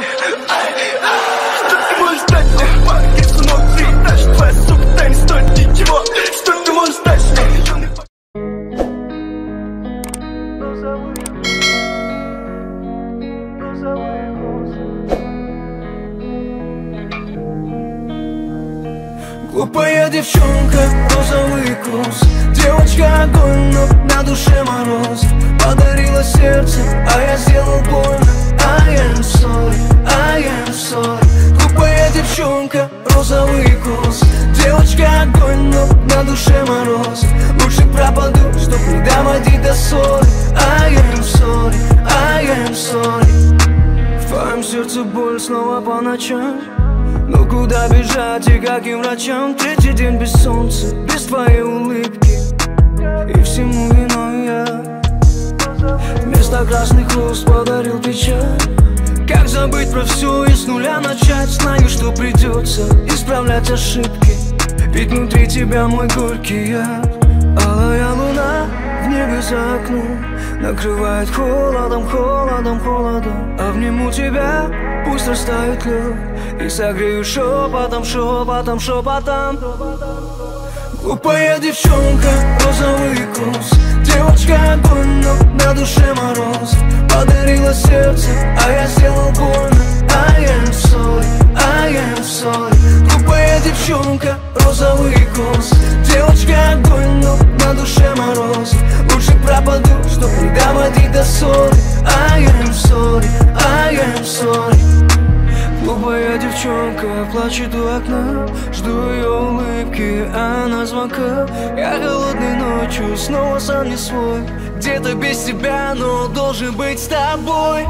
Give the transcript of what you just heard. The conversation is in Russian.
Что ты можешь дать мне? Паркинс внутри, даже твоя сука не стоит ничего. Что ты можешь дать мне? Глупая девчонка, розовый кус. Девочка огонь, но на душе мороз. Подарила сердце, а я сделал больно. I am sorry, I am sorry. Глупая девчонка, розовый кус. Девочка огонь, но на душе мороз. Лучше пропаду, чтоб не доводить до ссоры. I am sorry, I am sorry. В твоем сердце боль снова по ночам. Но куда бежать и каким врачам? Третий день без солнца, без твоей улыбки. И всему виной я. Вместо красных роз подарил печаль. Как забыть про все и с нуля начать? Знаю, что придется исправлять ошибки. Ведь внутри тебя мой горький яд. Алая луна в небе за окном накрывает холодом, холодом, холодом. Обниму тебя, пусть растает лед, и согрею шепотом, шепотом, шепотом. Глупая девчонка, розовый кус. Девочка огонь, но на душе мороз. Подарила сердце, а я сделал больно. I am sorry, I am sorry. Глупая девчонка, розовый кус. Девочка огонь, но на душе мороз. Лучше пропаду, чтоб не доводить до ссоры. I am sorry, I am sorry. Глупая девчонка плачет у окна. Жду ее улыбки, а она звонка. Я голодной ночью, снова сам не свой. Где-то без тебя, но должен быть с тобой.